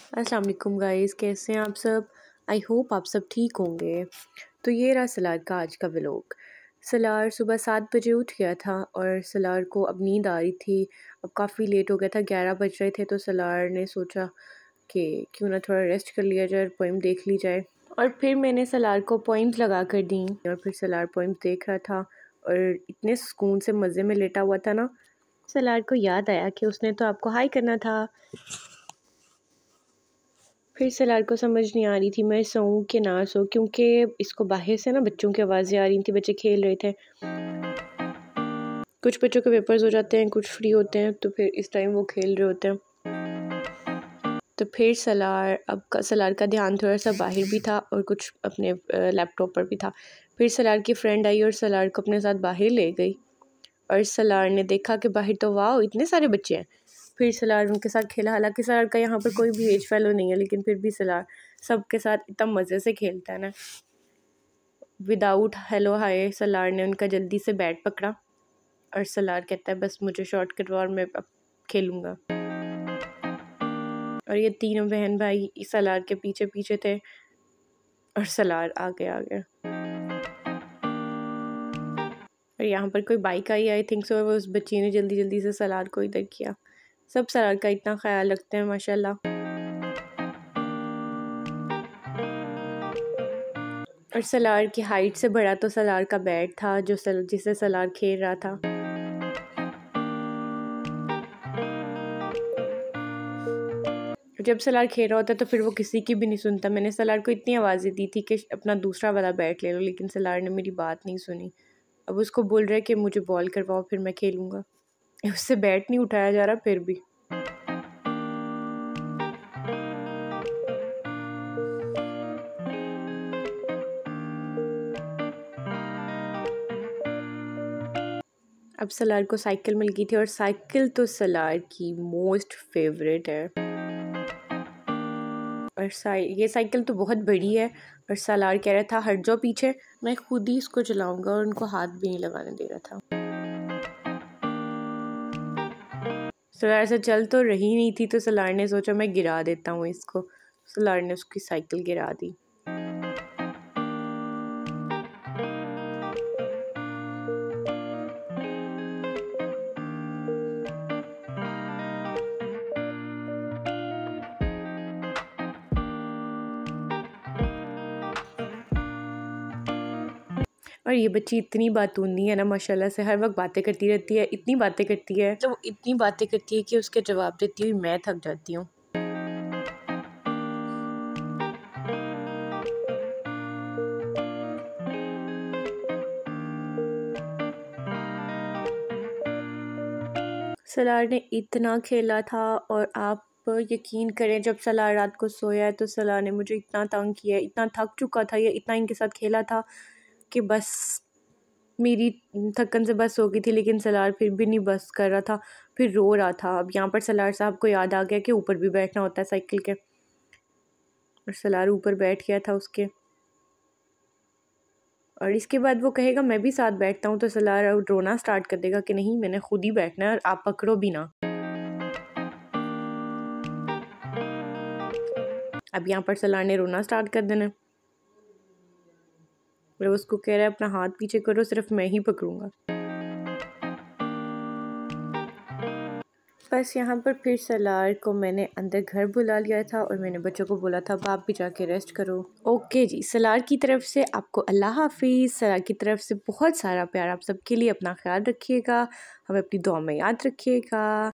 अस्सलाम वालेकुम गाइस, कैसे हैं आप सब। आई होप आप सब ठीक होंगे। तो ये रहा सलार का आज का व्लॉग। सलार सुबह 7 बजे उठ गया था और सलार को अब नींद आ रही थी। अब काफ़ी लेट हो गया था, 11 बज रहे थे। तो सलार ने सोचा कि क्यों ना थोड़ा रेस्ट कर लिया जाए, पोइम देख ली जाए। और फिर मैंने सलार को पोइम्स लगा कर दी और फिर सलार पोइम्स देख रहा था और इतने सुकून से मज़े में लेटा हुआ था ना। सलार को याद आया कि उसने तो आपको हाई करना था। फिर सलार को समझ नहीं आ रही थी मैं सोऊं कि ना सोऊं, क्योंकि इसको बाहर से ना बच्चों की आवाज़ें आ रही थी, बच्चे खेल रहे थे। कुछ बच्चों के पेपर्स हो जाते हैं, कुछ फ्री होते हैं, तो फिर इस टाइम वो खेल रहे होते हैं। तो फिर सलार का ध्यान थोड़ा सा बाहर भी था और कुछ अपने लैपटॉप पर भी था। फिर सलार की फ्रेंड आई और सलार को अपने साथ बाहर ले गई और सलार ने देखा कि बाहर तो वाह इतने सारे बच्चे हैं। फिर सलार उनके साथ खेला। हालांकि सलार का यहाँ पर कोई भी एज फेलो नहीं है, लेकिन फिर भी सलार सबके साथ इतना मज़े से खेलता है ना। विदाउट हेलो हाय सलार ने उनका जल्दी से बैट पकड़ा और सलार कहता है बस मुझे शॉट करवा और मैं अब खेलूँगा। और ये तीनों बहन भाई सलार के पीछे पीछे थे और सलार आगे आगे। और यहाँ पर कोई बाइक आई थिंक सो, उस बच्ची ने जल्दी जल्दी से सलार को इधर किया। सब सलार का इतना ख्याल रखते हैं माशाल्लाह। और सलार की हाइट से बड़ा तो सलार का बैट था जिसे सलार खेल रहा था। जब सलार खेल रहा होता तो फिर वो किसी की भी नहीं सुनता। मैंने सलार को इतनी आवाज़ें दी थी कि अपना दूसरा वाला बैट ले लो, लेकिन सलार ने मेरी बात नहीं सुनी। अब उसको बोल रहा है कि मुझे बॉल करवाओ फिर मैं खेलूँगा। उससे बैट नहीं उठाया जा रहा फिर भी। अब सलार को साइकिल मिल गई थी और साइकिल तो सलार की मोस्ट फेवरेट है। और ये साइकिल तो बहुत बड़ी है और सलार कह रहा था हट जाओ पीछे, मैं खुद ही इसको चलाऊंगा, और उनको हाथ भी नहीं लगाने दे रहा था। सलार से चल तो रही नहीं थी तो सलार ने सोचा मैं गिरा देता हूँ इसको। सलार ने उसकी साइकिल गिरा दी। और ये बच्ची इतनी बातूनी है ना माशाल्लाह से, हर वक्त बातें करती रहती है। इतनी बातें करती है तो इतनी बातें करती है कि उसके जवाब देती हुई मैं थक जाती हूँ। सलार ने इतना खेला था और आप यकीन करें जब सलार रात को सोया है तो सलार ने मुझे इतना तंग किया, इतना थक चुका था ये, इतना इनके साथ खेला था कि बस मेरी थकन से बस हो गई थी। लेकिन सलार फिर भी नहीं बस कर रहा था, फिर रो रहा था। अब यहाँ पर सलार साहब को याद आ गया कि ऊपर भी बैठना होता है साइकिल के, और सलार ऊपर बैठ गया था उसके। और इसके बाद वो कहेगा मैं भी साथ बैठता हूँ, तो सलार रोना स्टार्ट कर देगा कि नहीं मैंने खुद ही बैठना है और आप पकड़ो भी ना। अब यहाँ पर सलार ने रोना स्टार्ट कर देना और उसको कह रहा है अपना हाथ पीछे करो, सिर्फ मैं ही पकड़ूंगा। बस यहाँ पर फिर सलार को मैंने अंदर घर बुला लिया था और मैंने बच्चों को बोला था आप भी जाके रेस्ट करो। ओके जी, सलार की तरफ से आपको अल्लाह हाफिज़। सलार की तरफ से बहुत सारा प्यार आप सबके लिए। अपना ख्याल रखिएगा, हमें अपनी दुआ में याद रखिएगा।